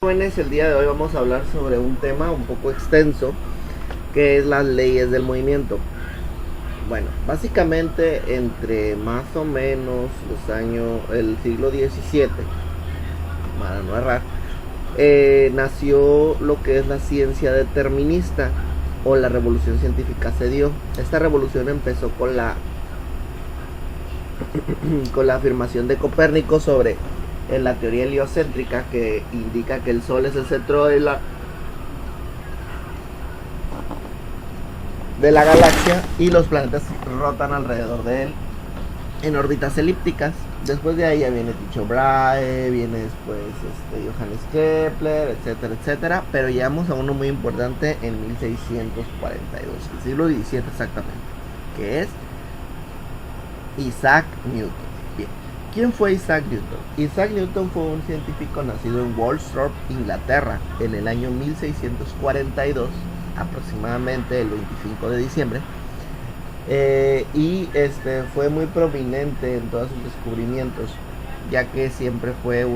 Jóvenes, el día de hoy vamos a hablar sobre un tema un poco extenso, que es las leyes del movimiento. Bueno, básicamente entre más o menos el siglo XVII, para no errar, nació lo que es la ciencia determinista o la revolución científica se dio. Esta revolución empezó con la afirmación de Copérnico sobre la teoría heliocéntrica, que indica que el Sol es el centro de la galaxia y los planetas rotan alrededor de él en órbitas elípticas. Después de ahí ya viene Tycho Brahe, viene después Johannes Kepler, etcétera, etcétera. Pero llegamos a uno muy importante en 1642, el siglo XVII exactamente, que es Isaac Newton. Bien, ¿quién fue Isaac Newton? Isaac Newton fue un científico nacido en Woolsthorpe, Inglaterra, en el año 1642, aproximadamente el 25 de diciembre. Fue muy prominente en todos sus descubrimientos, ya que siempre fue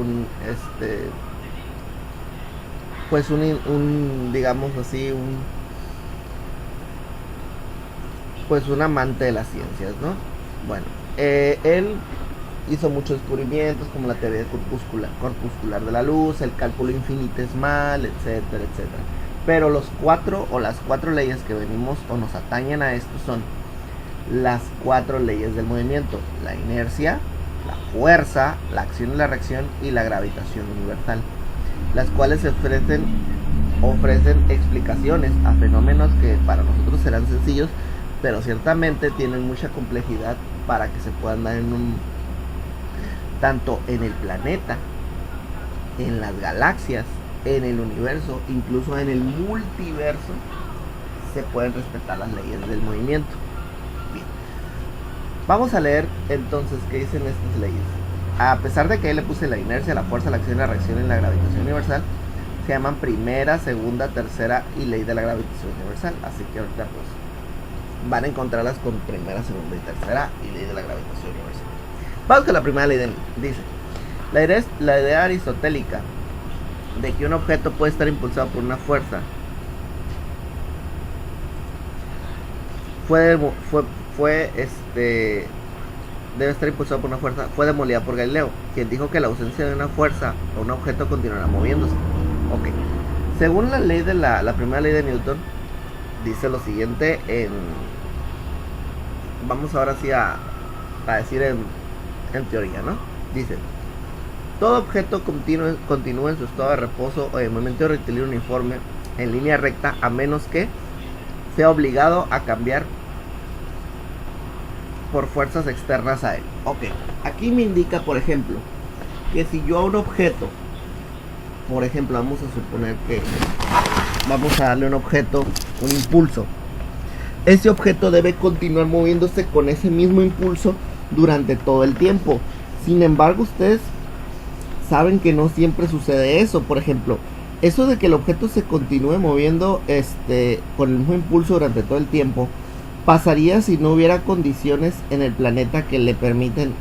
digamos así, un amante de las ciencias, ¿no? Bueno, él hizo muchos descubrimientos, como la teoría corpuscular de la luz, el cálculo infinitesimal, etcétera, etcétera. Pero las cuatro leyes que venimos o nos atañen a esto son las cuatro leyes del movimiento: la inercia, la fuerza, la acción y la reacción, y la gravitación universal, las cuales ofrecen explicaciones a fenómenos que para nosotros serán sencillos, pero ciertamente tienen mucha complejidad para que se puedan dar tanto en el planeta, en las galaxias, en el universo, incluso en el multiverso, se pueden respetar las leyes del movimiento. Bien, vamos a leer entonces qué dicen estas leyes. A pesar de que ahí le puse la inercia, la fuerza, la acción, la reacción y la gravitación universal, se llaman primera, segunda, tercera y ley de la gravitación universal. Así que ahorita pues van a encontrarlas con primera, segunda y tercera y ley de la gravitación universal. Vamos con la primera ley. Dice: la idea aristotélica de que un objeto puede estar impulsado por una fuerza debe estar impulsado por una fuerza, fue demolida por Galileo, quien dijo que la ausencia de una fuerza o un objeto continuará moviéndose. Ok, según la ley de la primera ley de Newton, dice lo siguiente vamos ahora sí a decir en teoría, ¿no? Dice: todo objeto continúa en su estado de reposo o de movimiento rectilíneo uniforme en línea recta, a menos que sea obligado a cambiar por fuerzas externas a él. Ok, aquí me indica, por ejemplo, que si yo a un objeto, por ejemplo, vamos a suponer que vamos a darle a un objeto un impulso, ese objeto debe continuar moviéndose con ese mismo impulso durante todo el tiempo. Sin embargo, ustedes saben que no siempre sucede eso. Por ejemplo, eso de que el objeto se continúe moviendo con el mismo impulso durante todo el tiempo pasaría si no hubiera condiciones en el planeta que le permiten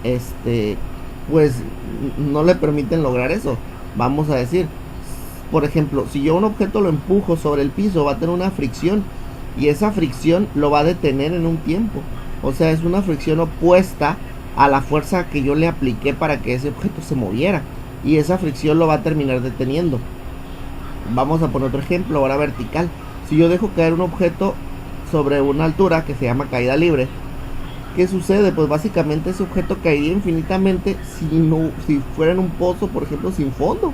pues no le permiten lograr eso. Vamos a decir, por ejemplo, si yo un objeto lo empujo sobre el piso, va a tener una fricción, y esa fricción lo va a detener en un tiempo. O sea, es una fricción opuesta a la fuerza que yo le apliqué para que ese objeto se moviera, y esa fricción lo va a terminar deteniendo. Vamos a poner otro ejemplo, ahora vertical. Si yo dejo caer un objeto sobre una altura que se llama caída libre, ¿qué sucede? Pues básicamente ese objeto caería infinitamente si fuera en un pozo, por ejemplo, sin fondo.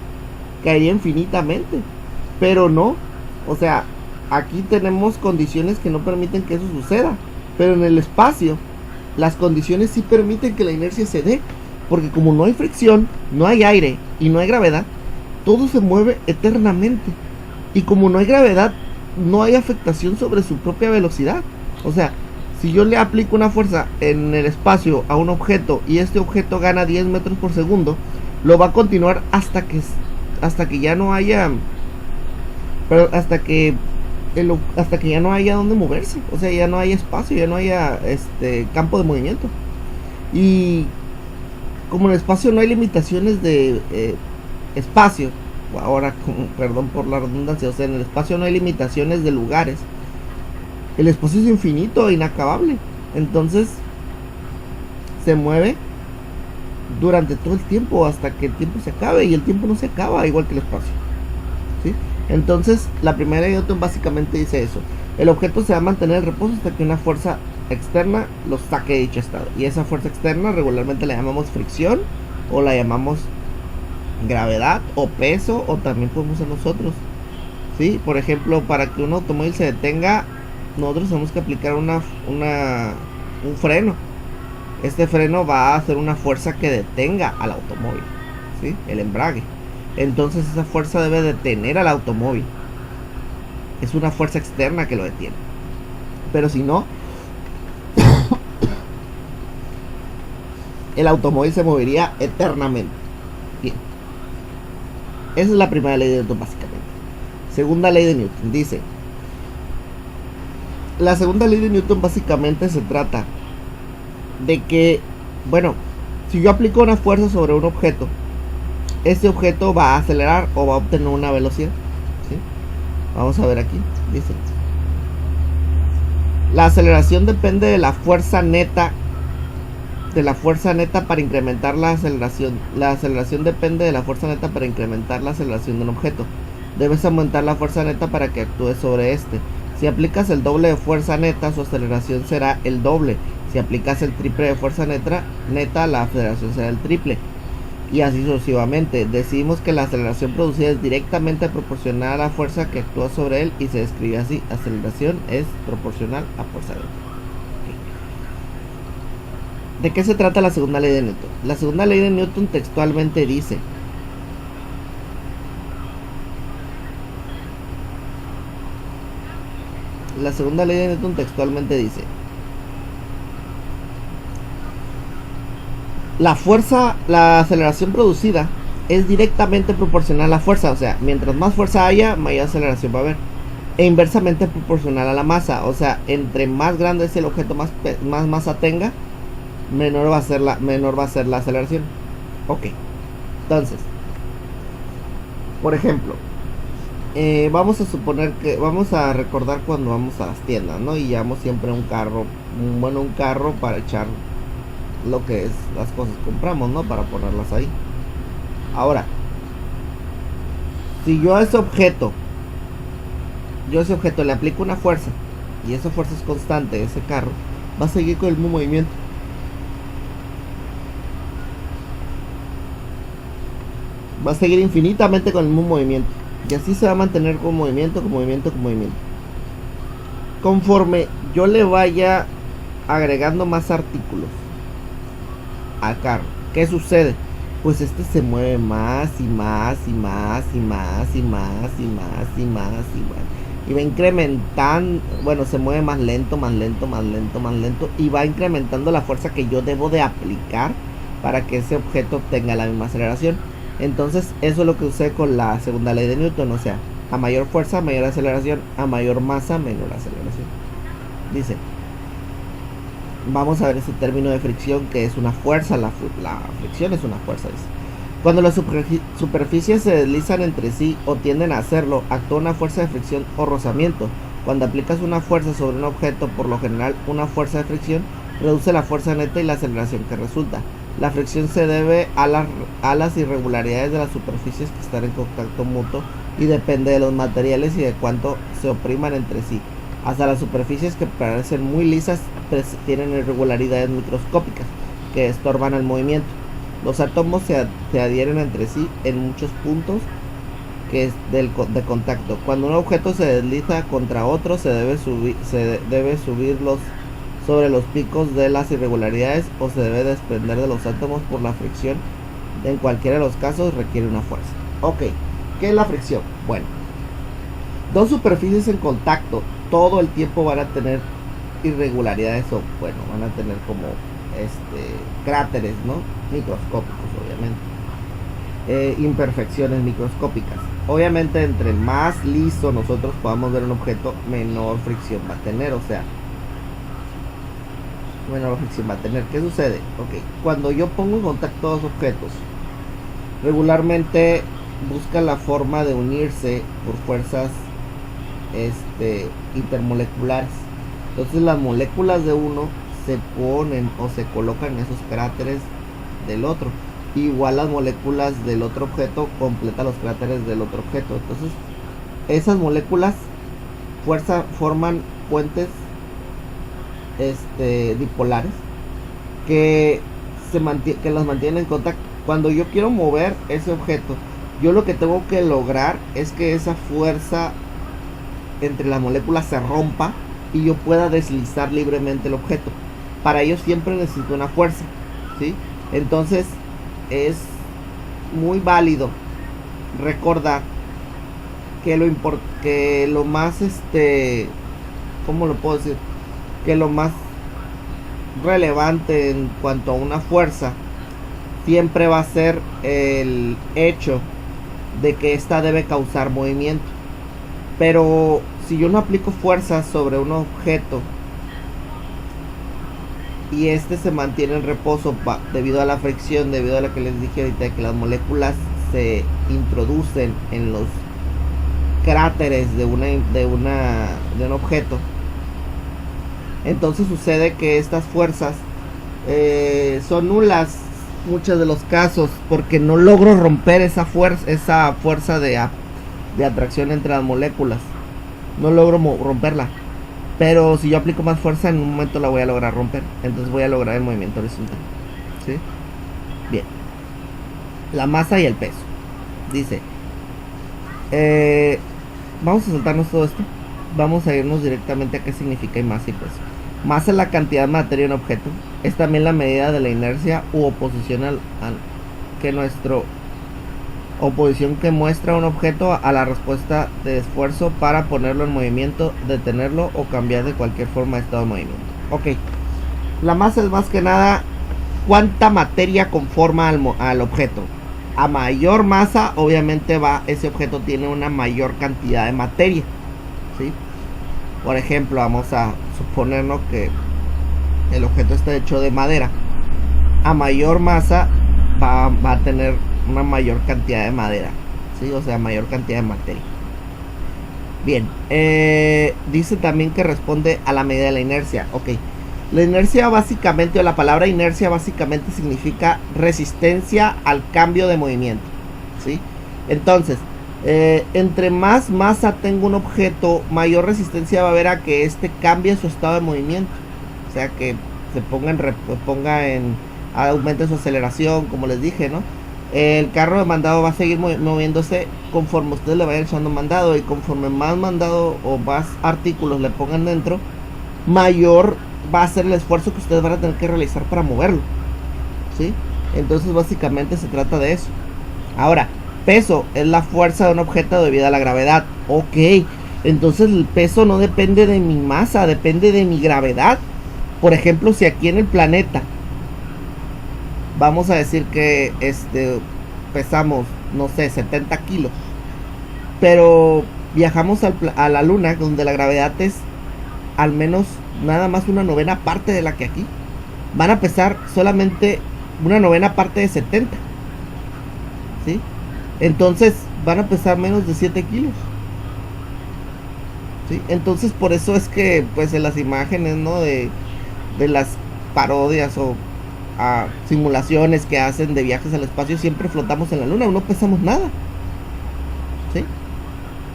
Caería infinitamente. Pero no, o sea, aquí tenemos condiciones que no permiten que eso suceda. Pero en el espacio, las condiciones sí permiten que la inercia se dé, porque como no hay fricción, no hay aire y no hay gravedad, todo se mueve eternamente. Y como no hay gravedad, no hay afectación sobre su propia velocidad. O sea, si yo le aplico una fuerza en el espacio a un objeto y este objeto gana 10 metros por segundo, lo va a continuar hasta que ya no haya, hasta que ya no haya donde moverse. O sea, ya no haya espacio, ya no haya campo de movimiento. Y como en el espacio no hay limitaciones de espacio, ahora, perdón por la redundancia, o sea, en el espacio no hay limitaciones de lugares. El espacio es infinito e inacabable. Entonces, se mueve durante todo el tiempo hasta que el tiempo se acabe, y el tiempo no se acaba igual que el espacio, ¿sí? Entonces la primera ley de Newton básicamente dice eso: el objeto se va a mantener en reposo hasta que una fuerza externa lo saque de dicho estado, y esa fuerza externa regularmente la llamamos fricción, o la llamamos gravedad, o peso, o también podemos usar nosotros, ¿sí? Por ejemplo, para que un automóvil se detenga, nosotros tenemos que aplicar un freno. Este freno va a hacer una fuerza que detenga al automóvil, ¿sí? El embrague. Entonces esa fuerza debe detener al automóvil. Es una fuerza externa que lo detiene. Pero si no, el automóvil se movería eternamente. Bien. Esa es la primera ley de Newton básicamente. Segunda ley de Newton dice: la segunda ley de Newton básicamente se trata de que, bueno, si yo aplico una fuerza sobre un objeto, este objeto va a acelerar o va a obtener una velocidad, ¿sí? Vamos a ver aquí, dice: la aceleración depende de la fuerza neta, para incrementar la aceleración. La aceleración depende de la fuerza neta para incrementar la aceleración de un objeto. Debes aumentar la fuerza neta para que actúe sobre este. Si aplicas el doble de fuerza neta, su aceleración será el doble. Si aplicas el triple de fuerza neta, la aceleración será el triple. Y así sucesivamente. Decidimos que la aceleración producida es directamente proporcional a la fuerza que actúa sobre él, y se describe así: aceleración es proporcional a fuerza neta. ¿De qué se trata la segunda ley de Newton? La segunda ley de Newton textualmente dice: la aceleración producida es directamente proporcional a la fuerza. O sea, mientras más fuerza haya, mayor aceleración va a haber. E inversamente proporcional a la masa. O sea, entre más grande es el objeto, más masa tenga, menor va a ser la aceleración. Ok. Entonces, por ejemplo, vamos a suponer que vamos a recordar cuando vamos a las tiendas, ¿no? Y llevamos siempre un carro para echar lo que es las cosas que compramos, ¿no? Para ponerlas ahí. Ahora, si yo a ese objeto le aplico una fuerza, y esa fuerza es constante, ese carro va a seguir con el mismo movimiento. Va a seguir infinitamente con el mismo movimiento, y así se va a mantener con movimiento. Conforme yo le vaya agregando más artículos al carro, ¿qué sucede? Pues este se mueve más y más y más y más y más y más y más y va incrementando. Bueno, se mueve más lento, y va incrementando la fuerza que yo debo de aplicar para que ese objeto tenga la misma aceleración. Entonces eso es lo que sucede con la segunda ley de Newton. O sea, a mayor fuerza, mayor aceleración; a mayor masa, menor aceleración. Dice, vamos a ver ese término de fricción, que es una fuerza. La fricción es una fuerza, dice: cuando las superficies se deslizan entre sí o tienden a hacerlo, actúa una fuerza de fricción o rozamiento. Cuando aplicas una fuerza sobre un objeto, por lo general una fuerza de fricción, reduce la fuerza neta y la aceleración que resulta. La fricción se debe a las irregularidades de las superficies que están en contacto mutuo, y depende de los materiales y de cuánto se opriman entre sí. Hasta las superficies que parecen muy lisas tienen irregularidades microscópicas que estorban el movimiento. Los átomos se adhieren entre sí en muchos puntos de contacto. Cuando un objeto se desliza contra otro, se debe subirlos sobre los picos de las irregularidades, o se debe desprender de los átomos por la fricción. En cualquiera de los casos requiere una fuerza. Ok, ¿qué es la fricción? Bueno, dos superficies en contacto todo el tiempo van a tener irregularidades, o bueno, van a tener como cráteres, ¿no? Microscópicos, obviamente. Imperfecciones microscópicas. Obviamente, entre más liso nosotros podamos ver un objeto, menor fricción va a tener. O sea, menor fricción va a tener. ¿Qué sucede? Ok, cuando yo pongo en contacto dos objetos, regularmente busca la forma de unirse por fuerzas intermoleculares. Entonces las moléculas de uno se ponen o se colocan en esos cráteres del otro. Igual las moléculas del otro objeto completan los cráteres del otro objeto. Entonces esas moléculas forman puentes dipolares que los mantienen en contacto. Cuando yo quiero mover ese objeto, yo lo que tengo que lograr es que esa fuerza entre las moléculas se rompa y yo pueda deslizar libremente el objeto. Para ello siempre necesito una fuerza, ¿sí? Entonces es muy válido recordar que lo más ¿cómo lo puedo decir? Que lo más relevante en cuanto a una fuerza siempre va a ser el hecho de que ésta debe causar movimiento. Pero si yo no aplico fuerza sobre un objeto y se mantiene en reposo debido a la fricción, debido a lo que les dije ahorita, de que las moléculas se introducen en los cráteres de un objeto, entonces sucede que estas fuerzas son nulas muchos de los casos, porque no logro romper esa fuerza de atracción entre las moléculas, no logro romperla. Pero si yo aplico más fuerza, en un momento la voy a lograr romper. Entonces voy a lograr el movimiento horizontal, ¿sí? Bien. La masa y el peso. Dice, vamos a saltarnos todo esto. Vamos a irnos directamente a qué significa masa y peso. Masa es la cantidad de materia en un objeto. Es también la medida de la inercia u oposición oposición que muestra un objeto a la respuesta de esfuerzo para ponerlo en movimiento, detenerlo o cambiar de cualquier forma de estado de movimiento. Ok, la masa es más que nada cuánta materia conforma al objeto. A mayor masa, obviamente ese objeto tiene una mayor cantidad de materia, ¿sí? Por ejemplo, vamos a suponernos que el objeto está hecho de madera. A mayor masa va a tener una mayor cantidad de madera, ¿sí? O sea, mayor cantidad de materia. Bien, dice también que responde a la medida de la inercia. Ok, la inercia básicamente, o la palabra inercia básicamente significa resistencia al cambio de movimiento, ¿sí? Entonces, entre más masa tenga un objeto, mayor resistencia va a haber a que cambie su estado de movimiento. O sea, que se aumente su aceleración, como les dije, ¿no? El carro de mandado va a seguir moviéndose conforme ustedes le vayan echando mandado, y conforme más mandado o más artículos le pongan dentro, mayor va a ser el esfuerzo que ustedes van a tener que realizar para moverlo, ¿sí? Entonces básicamente se trata de eso. Ahora, peso es la fuerza de un objeto debido a la gravedad. Ok, entonces el peso no depende de mi masa, depende de mi gravedad. Por ejemplo, si aquí en el planeta vamos a decir que pesamos, no sé, 70 kilos, pero viajamos a la luna, donde la gravedad es al menos nada más una novena parte de la que aquí, van a pesar solamente una novena parte de 70, ¿sí? Entonces van a pesar menos de 7 kilos, ¿sí? Entonces por eso es que pues en las imágenes, ¿no?, de las parodias o simulaciones que hacen de viajes al espacio, siempre flotamos en la luna, no pesamos nada, ¿sí?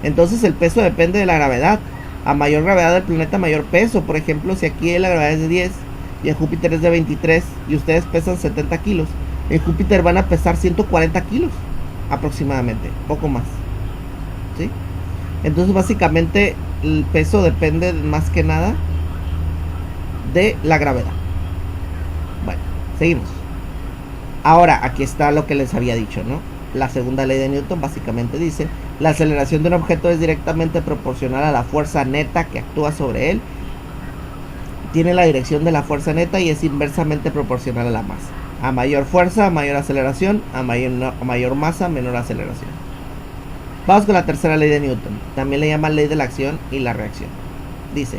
Entonces el peso depende de la gravedad. A mayor gravedad del planeta, mayor peso. Por ejemplo, si aquí la gravedad es de 10 y en Júpiter es de 23 y ustedes pesan 70 kilos, en Júpiter van a pesar 140 kilos aproximadamente, poco más, ¿sí? Entonces básicamente el peso depende más que nada de la gravedad. Bueno, seguimos. Ahora, aquí está lo que les había dicho, ¿no? La segunda ley de Newton básicamente dice: la aceleración de un objeto es directamente proporcional a la fuerza neta que actúa sobre él. Tiene la dirección de la fuerza neta y es inversamente proporcional a la masa. A mayor fuerza, mayor aceleración; a mayor masa, menor aceleración. Vamos con la tercera ley de Newton. También le llaman ley de la acción y la reacción. Dice: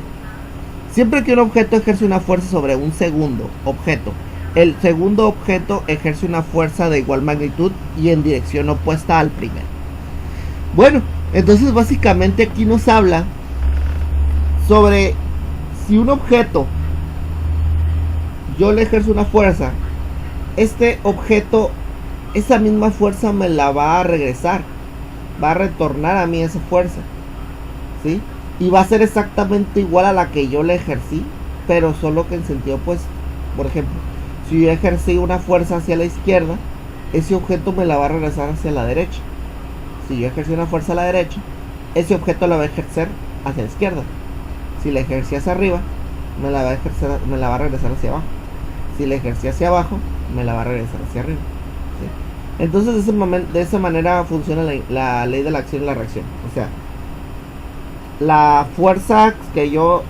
siempre que un objeto ejerce una fuerza sobre un segundo objeto, el segundo objeto ejerce una fuerza de igual magnitud y en dirección opuesta al primero. Bueno, entonces básicamente aquí nos habla sobre si un objeto yo le ejerzo una fuerza, este objeto, esa misma fuerza me la va a regresar, va a retornar a mí esa fuerza, ¿sí? Y va a ser exactamente igual a la que yo le ejercí, pero solo que en sentido opuesto. Por ejemplo, si yo ejercí una fuerza hacia la izquierda, ese objeto me la va a regresar hacia la derecha. Si yo ejercí una fuerza a la derecha, ese objeto la va a ejercer hacia la izquierda. Si la ejercí hacia arriba, me la va a regresar hacia abajo. Si la ejercí hacia abajo, me la va a regresar hacia arriba, ¿sí? Entonces de esa manera funciona la ley de la acción y la reacción. O sea, la fuerza que yo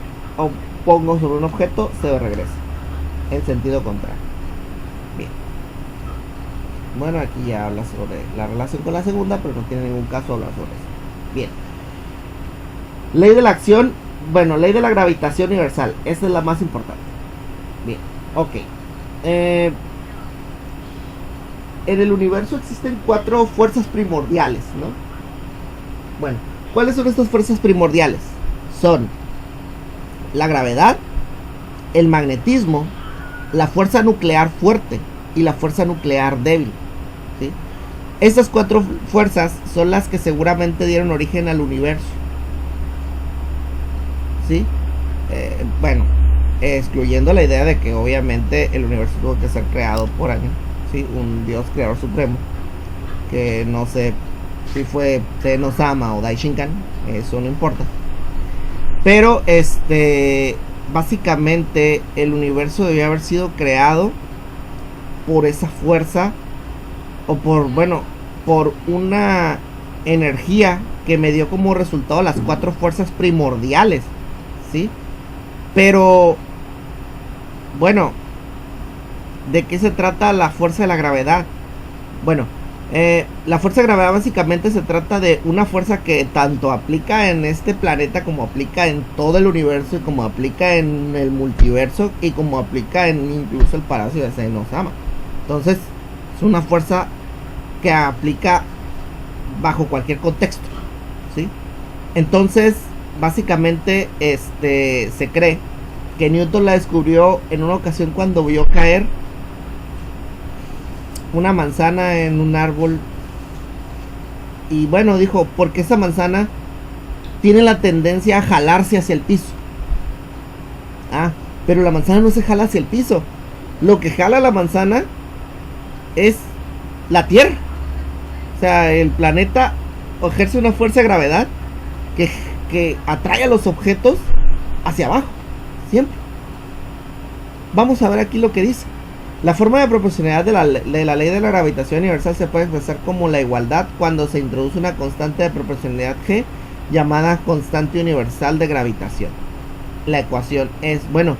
pongo sobre un objeto se regresa en sentido contrario. Bien. Bueno, aquí ya habla sobre la relación con la segunda, pero no tiene ningún caso hablar sobre eso. Bien. Ley de la acción. Bueno, ley de la gravitación universal. Esa es la más importante. Bien. Ok. En el universo existen 4 fuerzas primordiales, ¿no? Bueno, ¿cuáles son estas fuerzas primordiales? Son la gravedad, el magnetismo, la fuerza nuclear fuerte y la fuerza nuclear débil, ¿sí? Estas 4 fuerzas son las que seguramente dieron origen al universo, ¿sí? Bueno, excluyendo la idea de que obviamente el universo tuvo que ser creado por alguien, ¿sí? Un Dios creador supremo, que no sé si fue Tenno-sama o Daishinkan, eso no importa. Pero básicamente el universo debió haber sido creado por esa fuerza, o por una energía que me dio como resultado las 4 fuerzas primordiales, ¿sí? Pero bueno, ¿de qué se trata la fuerza de la gravedad? Bueno, la fuerza de gravedad básicamente se trata de una fuerza que tanto aplica en este planeta como aplica en todo el universo, y como aplica en el multiverso, y como aplica en incluso el palacio de Tenno-sama. Entonces es una fuerza que aplica bajo cualquier contexto, ¿sí? Entonces básicamente se cree que Newton la descubrió en una ocasión cuando vio caer una manzana en un árbol. Y bueno, dijo, porque esa manzana tiene la tendencia a jalarse hacia el piso. Pero la manzana no se jala hacia el piso. Lo que jala la manzana es la Tierra. O sea, el planeta ejerce una fuerza de gravedad que atrae a los objetos hacia abajo, siempre. Vamos a ver aquí lo que dice. La forma de proporcionalidad de la ley de la gravitación universal se puede expresar como la igualdad cuando se introduce una constante de proporcionalidad G llamada constante universal de gravitación. La ecuación es, bueno,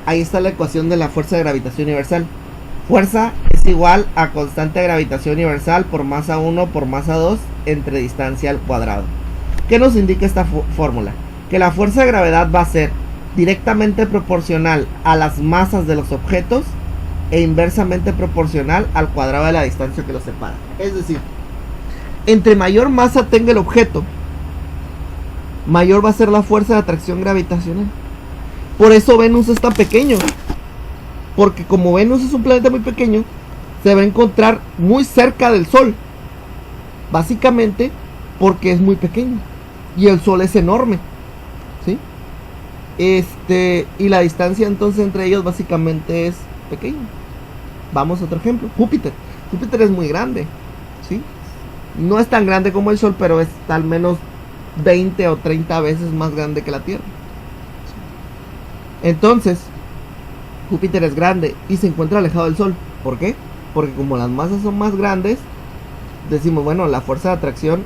ahí está la ecuación de la fuerza de gravitación universal. Fuerza es igual a constante de gravitación universal por masa 1 por masa 2 entre distancia al cuadrado. ¿Qué nos indica esta fórmula? Que la fuerza de gravedad va a ser directamente proporcional a las masas de los objetos e inversamente proporcional al cuadrado de la distancia que los separa. Es decir, entre mayor masa tenga el objeto, mayor va a ser la fuerza de atracción gravitacional. Por eso Venus está pequeño, porque como Venus es un planeta muy pequeño, se va a encontrar muy cerca del Sol, básicamente porque es muy pequeño y el Sol es enorme, ¿sí? Y la distancia entonces entre ellos básicamente es pequeña. Vamos a otro ejemplo. Júpiter es muy grande, ¿sí? No es tan grande como el Sol, pero es al menos 20 o 30 veces más grande que la Tierra. Entonces Júpiter es grande y se encuentra alejado del Sol. ¿Por qué? Porque como las masas son más grandes, decimos, bueno, la fuerza de atracción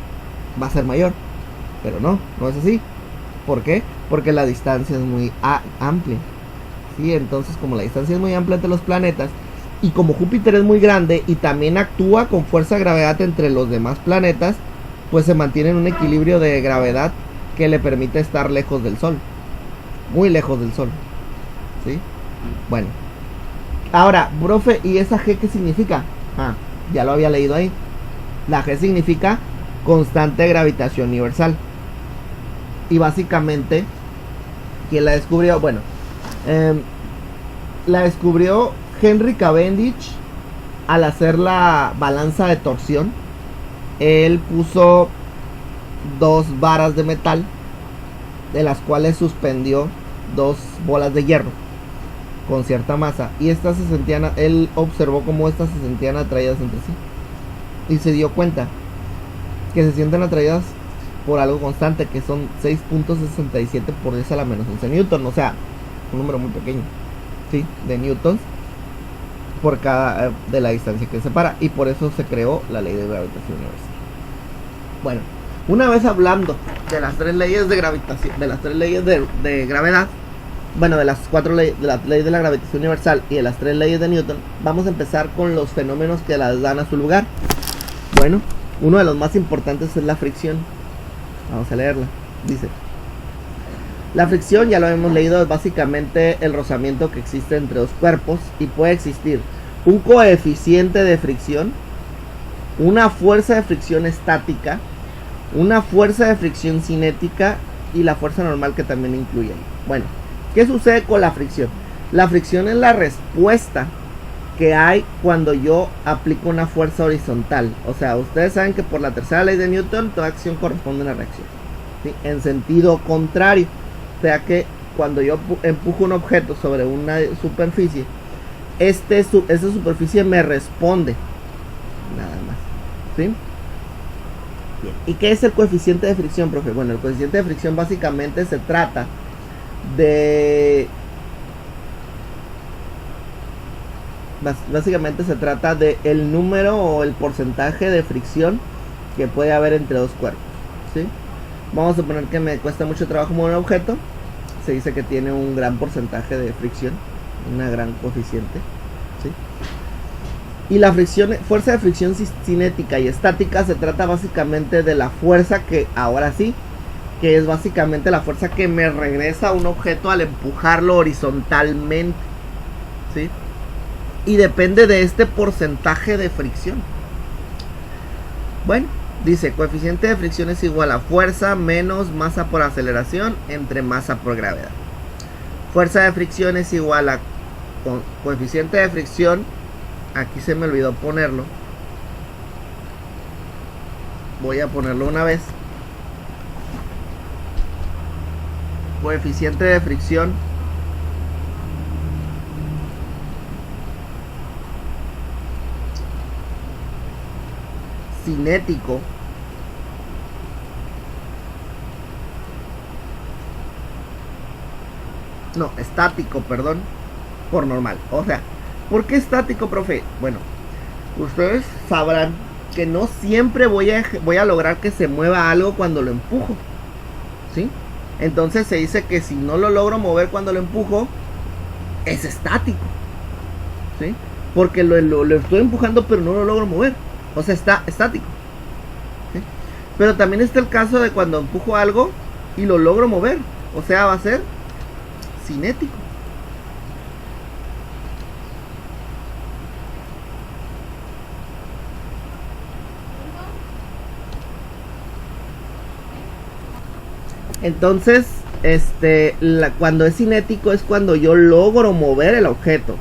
va a ser mayor. Pero no es así. ¿Por qué? Porque la distancia es muy amplia, ¿sí? Entonces, como la distancia es muy amplia entre los planetas, y como Júpiter es muy grande y también actúa con fuerza de gravedad entre los demás planetas, pues se mantiene en un equilibrio de gravedad que le permite estar lejos del Sol, muy lejos del Sol, ¿sí? Bueno, ahora, profe, ¿y esa G qué significa? Ya lo había leído ahí. La G significa constante de gravitación universal. Y básicamente, ¿quién la descubrió? Bueno, la descubrió Henry Cavendish al hacer la balanza de torsión. Él puso dos varas de metal, de las cuales suspendió dos bolas de hierro con cierta masa, y estas se sentían, él observó cómo estas se sentían atraídas entre sí, y se dio cuenta que se sienten atraídas por algo constante, que son 6.67 por 10 a la menos 11 newton, o sea, un número muy pequeño, ¿sí? De newtons por cada de la distancia que separa, y por eso se creó la ley de gravitación universal. Bueno, una vez hablando de las tres leyes de gravitación, de las tres leyes de gravedad, bueno, de las cuatro leyes, de la ley de la gravitación universal y de las tres leyes de Newton, vamos a empezar con los fenómenos que las dan a su lugar. Bueno, uno de los más importantes es la fricción. Vamos a leerla. Dice: la fricción, ya lo hemos leído, es básicamente el rozamiento que existe entre dos cuerpos, y puede existir un coeficiente de fricción, una fuerza de fricción estática, una fuerza de fricción cinética y la fuerza normal, que también incluye. Bueno, ¿qué sucede con la fricción? La fricción es la respuesta que hay cuando yo aplico una fuerza horizontal. O sea, ustedes saben que por la tercera ley de Newton toda acción corresponde a una reacción, ¿sí? En sentido contrario. O sea que cuando yo empujo un objeto sobre una superficie, esa superficie me responde. Nada más, ¿sí? Bien. ¿Y qué es el coeficiente de fricción, profe? Bueno, el coeficiente de fricción básicamente se trata de... Básicamente se trata de el número o el porcentaje de fricción que puede haber entre dos cuerpos, ¿sí? Vamos a suponer que me cuesta mucho trabajo mover un objeto. Se dice que tiene un gran porcentaje de fricción, una gran coeficiente, ¿sí? Y la fricción, fuerza de fricción cinética y estática, se trata básicamente de la fuerza que, ahora sí, que es básicamente la fuerza que me regresa a un objeto al empujarlo horizontalmente, ¿sí? Y depende de este porcentaje de fricción. Bueno, dice, coeficiente de fricción es igual a fuerza menos masa por aceleración entre masa por gravedad. Fuerza de fricción es igual a coeficiente de fricción, aquí se me olvidó ponerlo, voy a ponerlo una vez. Coeficiente de fricción cinético estático, perdón, por normal. O sea, ¿por qué estático, profe? Bueno, ustedes sabrán que no siempre voy a lograr que se mueva algo cuando lo empujo, ¿sí? Entonces se dice que si no lo logro mover cuando lo empujo, es estático, ¿sí? Porque lo estoy empujando pero no lo logro mover. O sea, está estático, ¿sí? Pero también está el caso de cuando empujo algo y lo logro mover. O sea, va a ser cinético. Entonces, cuando es cinético es cuando yo logro mover el objeto.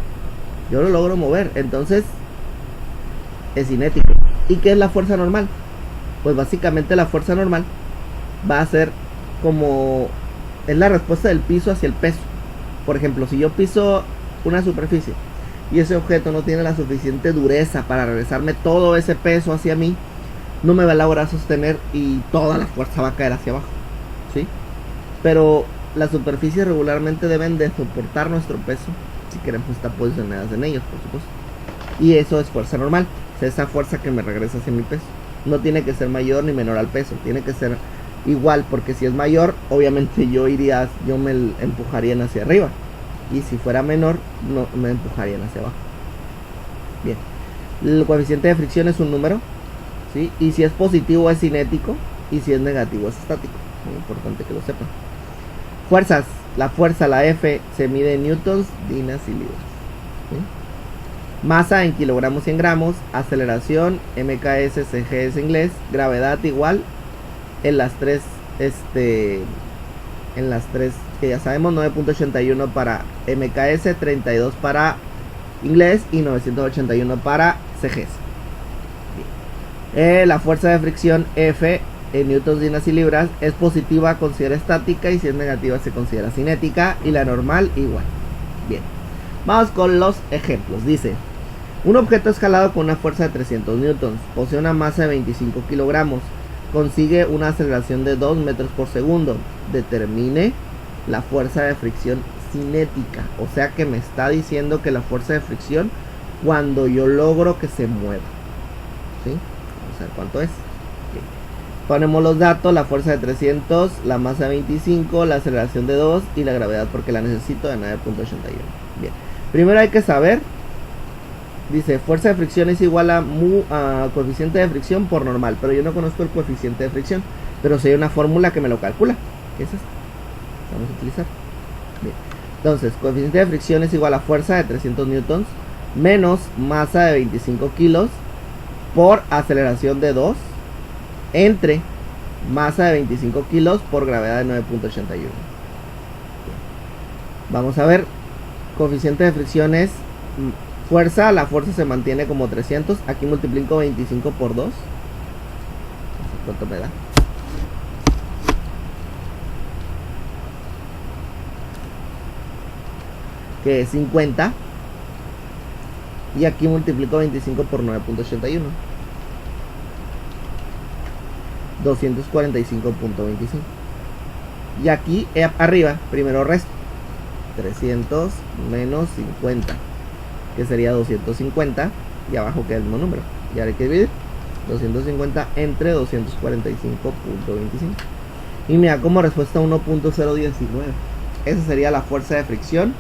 Yo lo logro mover. Entonces, es cinético. ¿Y qué es la fuerza normal? Pues básicamente la fuerza normal va a ser como... es la respuesta del piso hacia el peso. Por ejemplo, si yo piso una superficie y ese objeto no tiene la suficiente dureza para regresarme todo ese peso hacia mí, no me va a lograr sostener y toda la fuerza va a caer hacia abajo, ¿sí? Pero las superficies regularmente deben de soportar nuestro peso si queremos estar posicionadas en ellos, por supuesto. Y eso es fuerza normal, o sea, esa fuerza que me regresa hacia mi peso. No tiene que ser mayor ni menor al peso, tiene que ser igual, porque si es mayor, obviamente yo me empujarían hacia arriba, y si fuera menor, no me empujarían hacia abajo. Bien, el coeficiente de fricción es un número, ¿sí? Y si es positivo es cinético, y si es negativo es estático. Muy importante que lo sepan. Fuerzas, la fuerza, la F, se mide en newtons, dinas y libras, ¿sí? Masa en kilogramos y en gramos, aceleración, MKS, CGS inglés, gravedad igual, en las tres que ya sabemos, 9.81 para MKS, 32 para inglés y 981 para CGS. La fuerza de fricción F en newtons, dinas y libras es positiva, considera estática, y si es negativa se considera cinética, y la normal igual. Bien, vamos con los ejemplos. Dice: un objeto escalado con una fuerza de 300 newtons, posee una masa de 25 kilogramos, consigue una aceleración de 2 metros por segundo. Determine la fuerza de fricción cinética. O sea que me está diciendo que la fuerza de fricción cuando yo logro que se mueva. ¿Sí? Vamos a ver cuánto es. Okay. Ponemos los datos: la fuerza de 300, la masa de 25, la aceleración de 2 y la gravedad, porque la necesito, de 9.81. Bien, primero hay que saber. Dice, fuerza de fricción es igual a coeficiente de fricción por normal, pero yo no conozco el coeficiente de fricción, pero si hay una fórmula que me lo calcula, ¿qué es esta? Vamos a utilizar. Bien. Entonces, coeficiente de fricción es igual a fuerza de 300 newtons menos masa de 25 kilos por aceleración de 2 entre masa de 25 kilos por gravedad de 9.81. Vamos a ver, coeficiente de fricción es fuerza, la fuerza se mantiene como 300, aquí multiplico 25 por 2, ¿cuánto me da? Que es 50, y aquí multiplico 25 por 9.81, 245.25, y aquí arriba primero resto, 300 menos 50, que sería 250, y abajo queda el mismo número, y ahora hay que dividir 250 entre 245.25, y me da como respuesta 1.019. Esa sería la fuerza de fricción,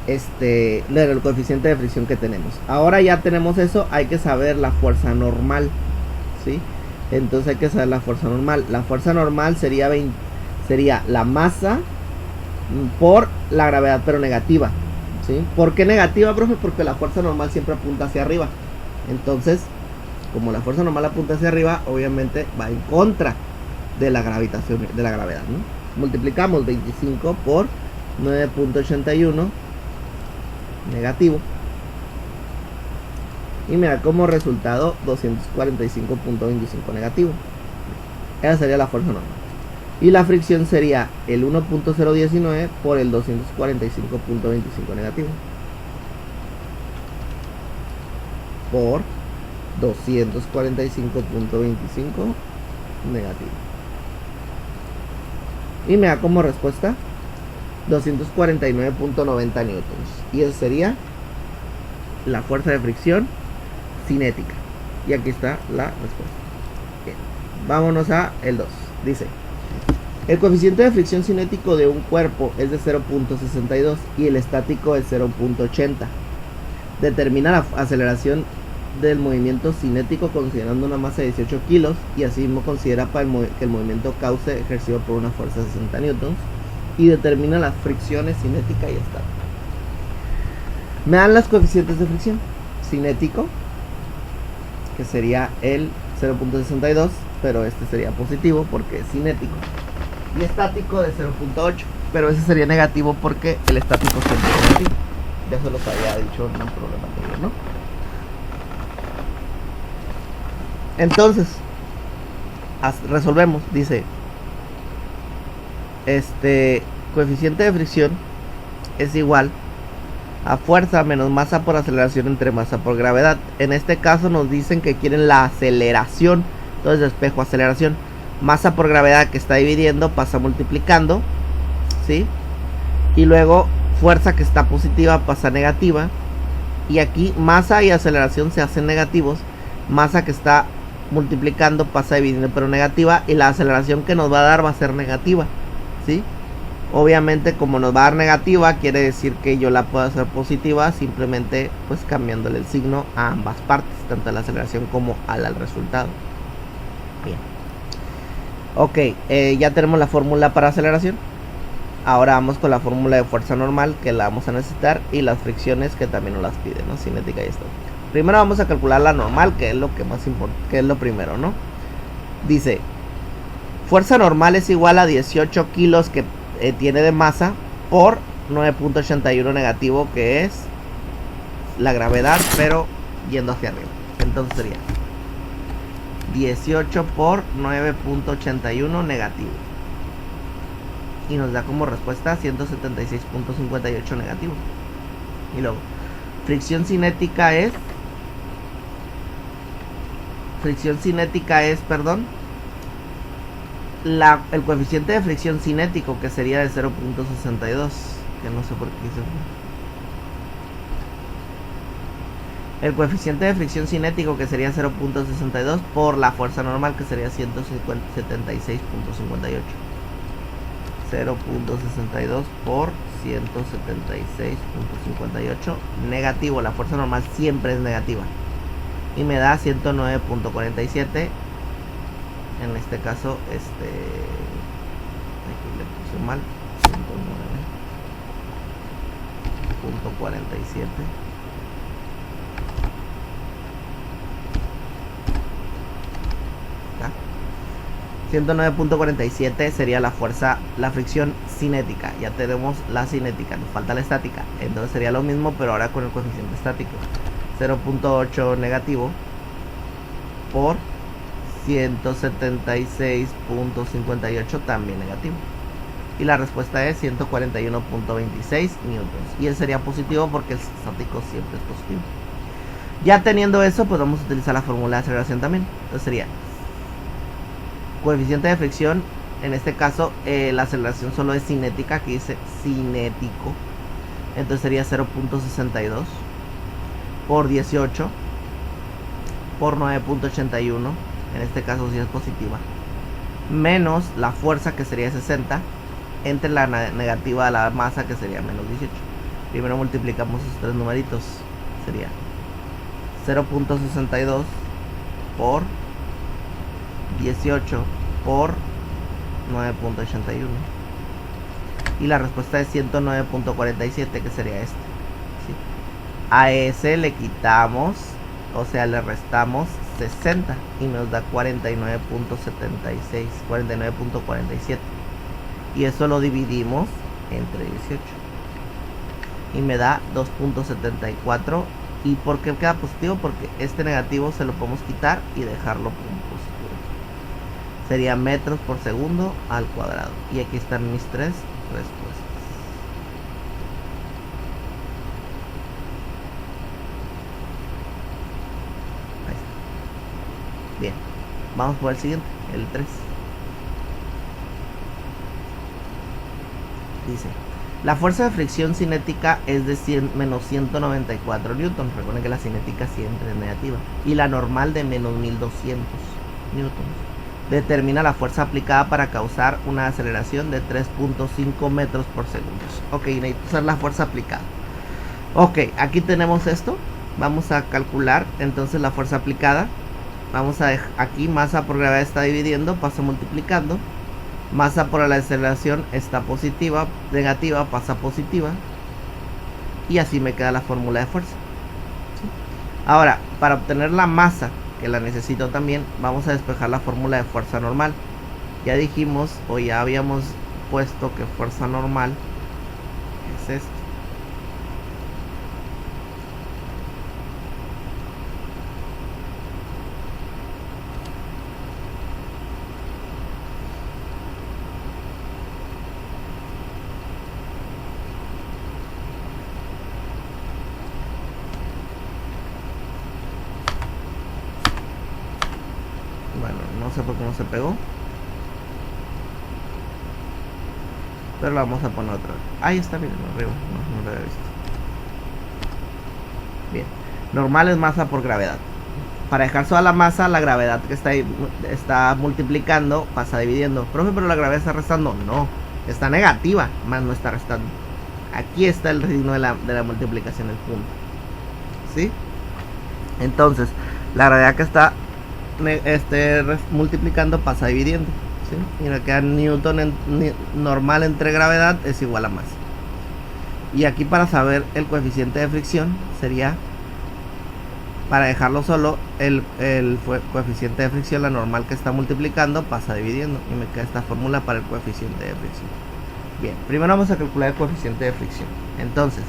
el coeficiente de fricción que tenemos. Ahora ya tenemos eso, hay que saber la fuerza normal, ¿sí? Entonces hay que saber la fuerza normal. La fuerza normal sería la masa por la gravedad, pero negativa, ¿sí? ¿Por qué negativa, profe? Porque la fuerza normal siempre apunta hacia arriba. Entonces, como la fuerza normal apunta hacia arriba, obviamente va en contra de la gravitación, de la gravedad, ¿no? Multiplicamos 25 por 9.81 negativo, y me da como resultado 245.25 negativo. Esa sería la fuerza normal. Y la fricción sería el 1.019 por el 245.25 negativo por 245.25 negativo. Y me da como respuesta 249.90 newtons. Y esa sería la fuerza de fricción cinética. Y aquí está la respuesta. Bien. Vámonos a el 2. Dice: el coeficiente de fricción cinético de un cuerpo es de 0.62 y el estático es 0.80. Determina la aceleración del movimiento cinético considerando una masa de 18 kilos, y asimismo considera que el movimiento cause ejercido por una fuerza de 60 newtons, y determina las fricciones cinética y estática. Me dan las coeficientes de fricción. Cinético, que sería el 0.62, pero este sería positivo porque es cinético, y estático de 0.8, pero ese sería negativo porque el estático siempre es negativo. Ya se los había dicho en un problema anterior, ¿no? Entonces, resolvemos. Dice, coeficiente de fricción es igual a fuerza menos masa por aceleración entre masa por gravedad. En este caso nos dicen que quieren la aceleración, entonces despejo aceleración, masa por gravedad que está dividiendo pasa multiplicando, ¿sí? Y luego fuerza que está positiva pasa negativa, y aquí masa y aceleración se hacen negativos, masa que está multiplicando pasa dividiendo pero negativa, y la aceleración que nos va a dar va a ser negativa, ¿sí? Obviamente, como nos va a dar negativa, quiere decir que yo la puedo hacer positiva, simplemente pues cambiándole el signo a ambas partes, tanto a la aceleración como al resultado. Bien. Ok, ya tenemos la fórmula para aceleración. Ahora vamos con la fórmula de fuerza normal, que la vamos a necesitar, y las fricciones, que también nos las piden, ¿no? Cinética y estática. Primero vamos a calcular la normal, que es lo que más importa, que es lo primero, ¿no? Dice, fuerza normal es igual a 18 kilos que tiene de masa por 9.81 negativo, que es la gravedad, pero yendo hacia arriba. Entonces sería 18 por 9.81 negativo. Y nos da como respuesta 176.58 negativo. Y luego, fricción cinética es, perdón, el coeficiente de fricción cinético, que sería de 0.62, que no sé por qué se fue. El coeficiente de fricción cinético, que sería 0.62, por la fuerza normal, que sería 176.58. 0.62 por 176.58 negativo. La fuerza normal siempre es negativa. Y me da 109.47. En este caso, aquí le puse mal. 109.47. 109.47 sería la fuerza, la fricción cinética. Ya tenemos la cinética, nos falta la estática. Entonces sería lo mismo, pero ahora con el coeficiente estático. 0.8 negativo por 176.58 también negativo. Y la respuesta es 141.26 newtons. Y él sería positivo porque el estático siempre es positivo. Ya teniendo eso, pues vamos a utilizar la fórmula de aceleración también. Entonces sería coeficiente de fricción, en este caso la aceleración solo es cinética, aquí dice cinético, entonces sería 0.62 por 18 por 9.81, en este caso sí es positiva, menos la fuerza, que sería 60, entre la negativa de la masa, que sería menos 18. Primero multiplicamos esos tres numeritos, sería 0.62 por 18 por 9.81, y la respuesta es 109.47, que sería este, ¿sí? A ese le quitamos, o sea, le restamos 60 y nos da 49.76, 49.47, y eso lo dividimos entre 18 y me da 2.74. ¿Y por qué queda positivo? Porque este negativo se lo podemos quitar y dejarlo como positivo. Sería metros por segundo al cuadrado. Y aquí están mis tres respuestas. Ahí está. Bien, vamos por el siguiente, el 3. Dice, la fuerza de fricción cinética es de menos 194 newtons. Recuerden que la cinética siempre es negativa. Y la normal de menos 1200 newtons. Determina la fuerza aplicada para causar una aceleración de 3.5 metros por segundo. Ok, necesito usar la fuerza aplicada. Ok, aquí tenemos esto. Vamos a calcular entonces la fuerza aplicada. Vamos a dejar aquí, masa por gravedad está dividiendo, pasa multiplicando. Masa por la aceleración está positiva, negativa pasa positiva. Y así me queda la fórmula de fuerza. ¿Sí? Ahora, para obtener la masa, que la necesito también, vamos a despejar la fórmula de fuerza normal. Ya dijimos, o ya habíamos puesto, que fuerza normal es esto. Bueno, no sé por qué no se pegó, pero la vamos a poner otra vez. Ahí está, miren, arriba, no lo había visto. Bien, normal es masa por gravedad. Para dejar sola la masa, la gravedad que está ahí está multiplicando, pasa dividiendo. Profe, pero la gravedad está restando. No, está negativa, más no está restando. Aquí está el signo de la multiplicación, el punto. ¿Sí? Entonces, la gravedad que está multiplicando pasa dividiendo, ¿sí? ¿sí? Y me queda Newton normal entre gravedad es igual a masa. Y aquí para saber el coeficiente de fricción sería, para dejarlo solo, el coeficiente de fricción, la normal que está multiplicando, pasa dividiendo. Y me queda esta fórmula para el coeficiente de fricción. Bien, primero vamos a calcular el coeficiente de fricción. Entonces,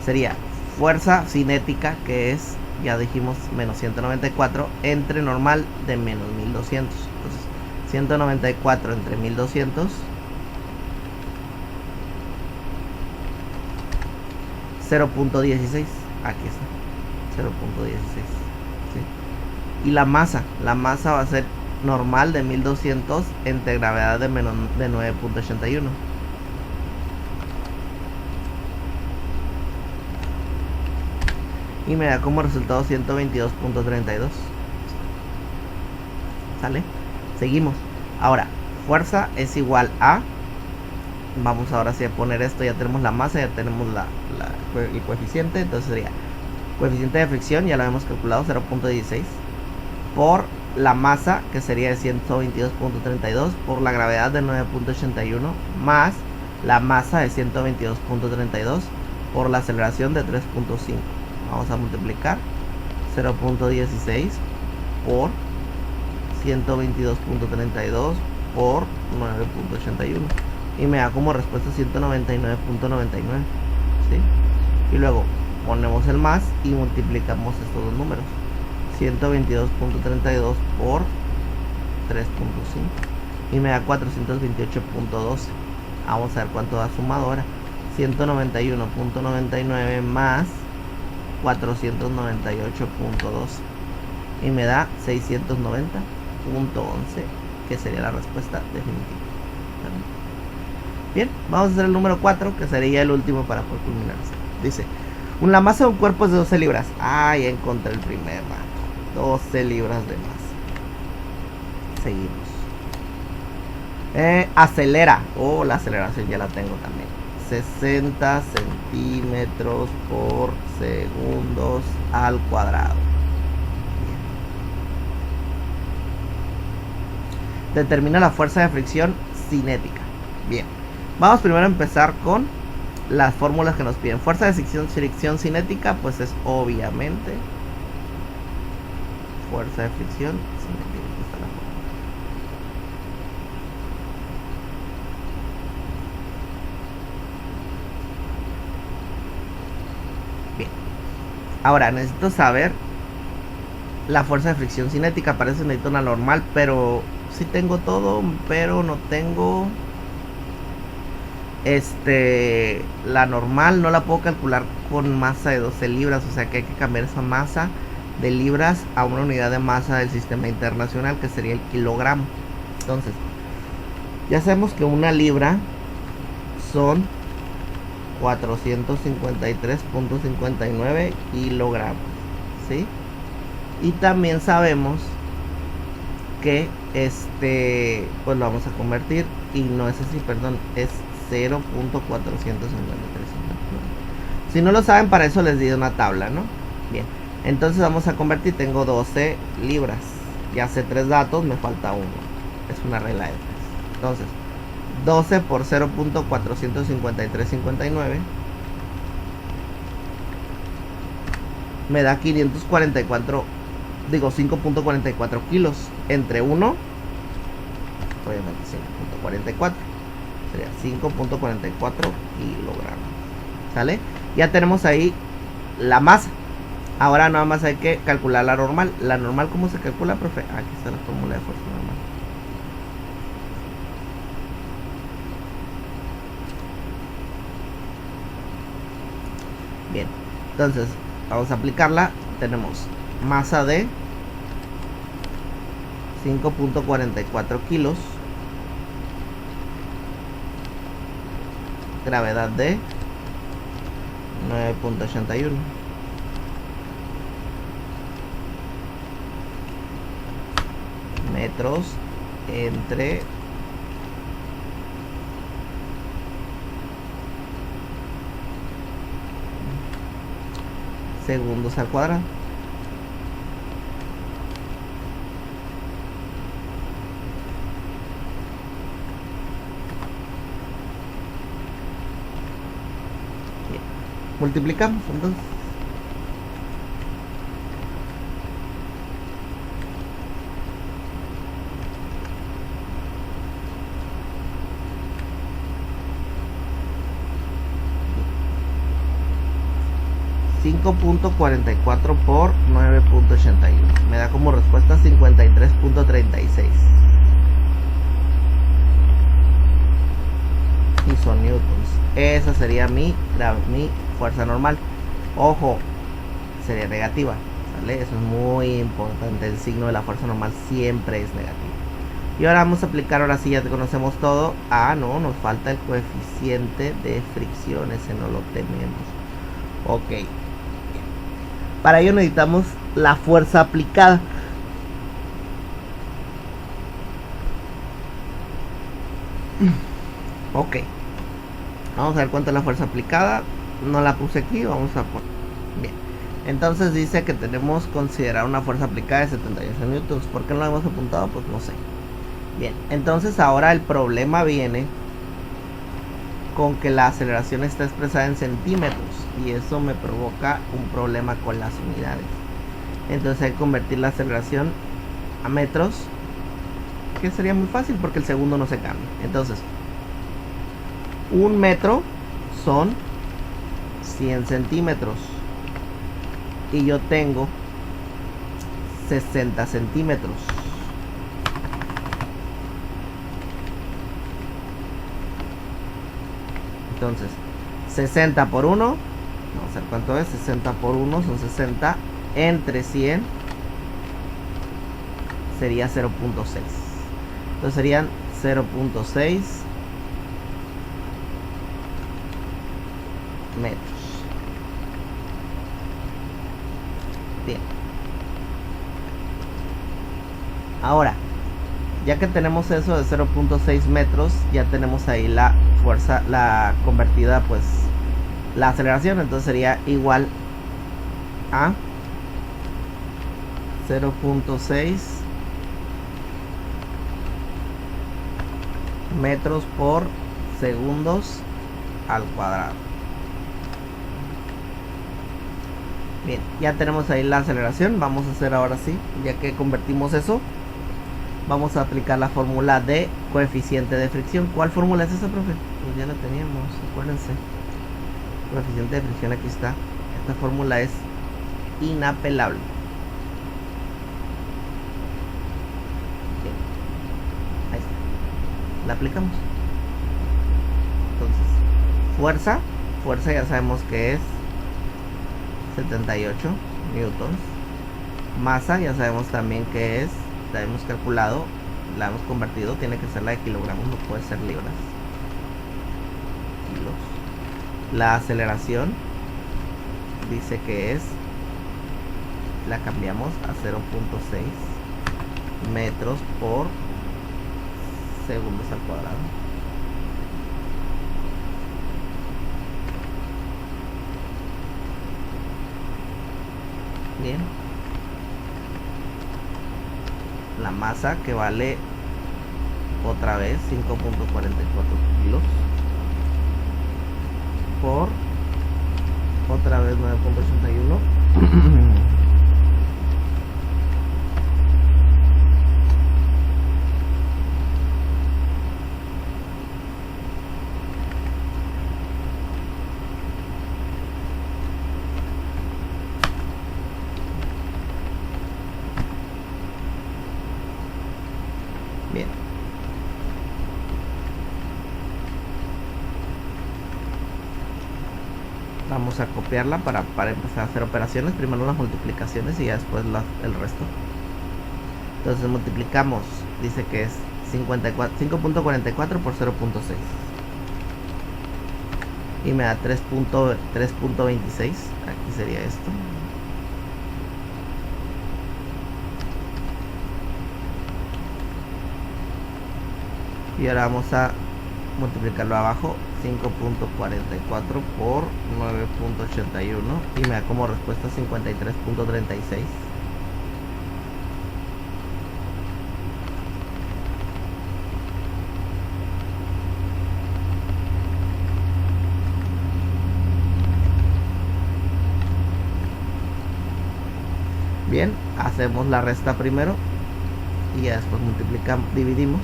sería fuerza cinética, que es, ya dijimos, menos 194, entre normal de menos 1200. Entonces, 194 entre 1200, 0.16. Aquí está, 0.16. ¿sí? Y la masa va a ser normal de 1200 entre gravedad de 9.81. Y me da como resultado 122.32. ¿Sale? Seguimos. Ahora, fuerza es igual a... Vamos ahora sí a poner esto. Ya tenemos la masa, ya tenemos el coeficiente. Entonces sería coeficiente de fricción, ya lo hemos calculado, 0.16. Por la masa, que sería de 122.32. Por la gravedad de 9.81. Más la masa de 122.32. Por la aceleración de 3.5. Vamos a multiplicar 0.16 por 122.32 por 9.81 y me da como respuesta 199.99. ¿sí? Y luego ponemos el más y multiplicamos estos dos números, 122.32 por 3.5 y me da 428.12. Vamos a ver cuánto da sumado ahora. 191.99 más 498.12 y me da 690.11, que sería la respuesta definitiva. Bien, vamos a hacer el número 4, que sería el último para poder culminar. Dice, la masa de un cuerpo es de 12 libras. Ya encontré el primer dato. 12 libras de masa. Seguimos. Acelera. La aceleración ya la tengo también. 60 centímetros por segundos al cuadrado. Bien. Determina la fuerza de fricción cinética. Bien, vamos primero a empezar con las fórmulas que nos piden. Fuerza de fricción cinética, pues es obviamente fuerza de fricción cinética. Aquí está la fórmula. Bien, ahora necesito saber la fuerza de fricción cinética. Para eso necesito una normal, pero sí tengo todo, pero no tengo la normal. No la puedo calcular con masa de 12 libras, o sea que hay que cambiar esa masa de libras a una unidad de masa del sistema internacional, que sería el kilogramo. Entonces, ya sabemos que una libra son 453.59 kilogramos, ¿sí? Y también sabemos que pues lo vamos a convertir, y no es así, perdón, es 0.453. Si no lo saben, para eso les di una tabla, ¿no? Bien, entonces vamos a convertir. Tengo 12 libras, ya sé 3 datos, me falta uno, es una regla de 3. Entonces 12 por 0.45359 me da 544, digo 5.44 kilos entre 1, obviamente 5.44, sería 5.44 kilogramos. ¿Sale? Ya tenemos ahí la masa. Ahora nada más hay que calcular la normal. ¿La normal cómo se calcula, profe? Aquí está la fórmula de fuerza normal. Bien, entonces vamos a aplicarla. Tenemos masa de 5.44 kilos, gravedad de 9.81, metros entre segundos al cuadrado. Multiplicamos entonces. .44 por 9.81 me da como respuesta 53.36 y son newtons. Esa sería mi fuerza normal. Ojo, sería negativa, ¿sale? Eso es muy importante. El signo de la fuerza normal siempre es negativo. Y ahora vamos a aplicar, ahora sí ya te conocemos todo. No, nos falta el coeficiente de fricción, ese no lo tenemos. Ok. Para ello necesitamos la fuerza aplicada. Ok. Vamos a ver cuánto es la fuerza aplicada. No la puse aquí, vamos a poner. Bien. Entonces dice que tenemos que considerar una fuerza aplicada de 78 newtons. ¿Por qué no lo hemos apuntado? Pues no sé. Bien, entonces ahora el problema viene con que la aceleración está expresada en centímetros y eso me provoca un problema con las unidades. Entonces hay que convertir la aceleración a metros, que sería muy fácil porque el segundo no se cambia. Entonces, un metro son 100 centímetros y yo tengo 60 centímetros. Entonces 60 por 1, vamos a ver cuánto es. 60 por 1 son 60 entre 100 sería 0.6. Entonces serían 0.6 metros. Bien. Ahora, ya que tenemos eso de 0.6 metros, ya tenemos ahí la fuerza, la convertida, pues la aceleración. Entonces sería igual a 0.6 metros por segundos al cuadrado. Bien, ya tenemos ahí la aceleración. Vamos a hacer ahora sí, ya que convertimos eso, vamos a aplicar la fórmula de coeficiente de fricción. ¿Cuál fórmula es esa, profe? Pues ya la teníamos, acuérdense. Coeficiente de fricción, aquí está. Esta fórmula es inapelable. Bien. Ahí está. La aplicamos. Entonces, fuerza ya sabemos que es 78 newtons. Masa ya sabemos también que es, la hemos calculado, la hemos convertido, tiene que ser la de kilogramos, no puede ser libras. Kilos. La aceleración dice que es, la cambiamos a 0.6 metros por segundos al cuadrado. Bien. La masa, que vale otra vez 5.44 kilos por otra vez 9.81. Bien. Vamos a copiarla para empezar a hacer operaciones. Primero las multiplicaciones y ya después el resto. Entonces multiplicamos, dice que es 5.44 por 0.6 y me da 3.26. Aquí sería esto. Y ahora vamos a multiplicarlo abajo, 5.44 por 9.81 y me da como respuesta 53.36. hacemos la resta primero y ya después multiplicamos, dividimos.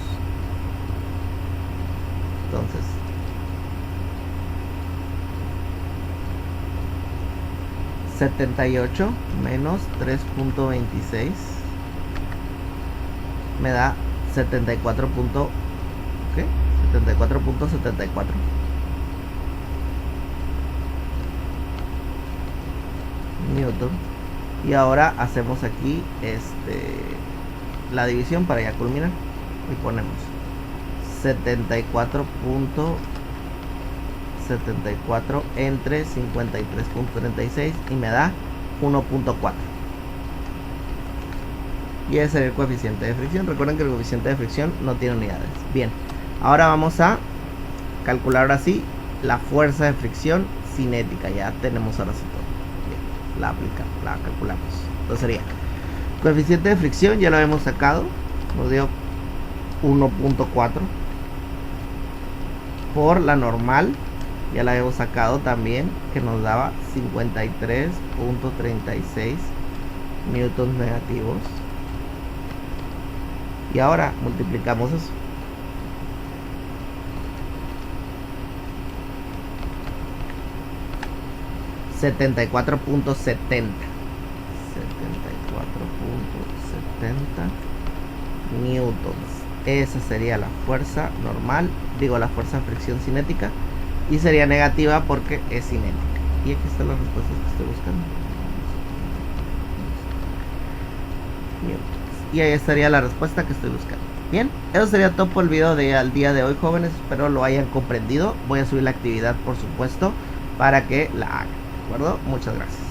Entonces $78 menos 3.26 me da 74. ¿Qué? 74.74 newton. Y ahora hacemos aquí la división para ya culminar y ponemos 74.74 entre 53.36 y me da 1.4. Y ese es el coeficiente de fricción. Recuerden que el coeficiente de fricción no tiene unidades. Bien, ahora vamos a calcular ahora sí la fuerza de fricción cinética. Ya tenemos ahora sí todo. Bien, la calculamos. Entonces sería coeficiente de fricción, ya lo hemos sacado, nos dio 1.4 por la normal, ya la hemos sacado también, que nos daba 53.36 newtons negativos. Y ahora multiplicamos eso. $74.70 newtons. Esa sería la fuerza normal, digo la fuerza de fricción cinética, y sería negativa porque es cinética. Y aquí están las respuestas que estoy buscando. Y ahí estaría la respuesta que estoy buscando. Bien, eso sería todo por el video del día de hoy, jóvenes. Espero lo hayan comprendido. Voy a subir la actividad, por supuesto, para que la hagan. ¿De acuerdo? Muchas gracias.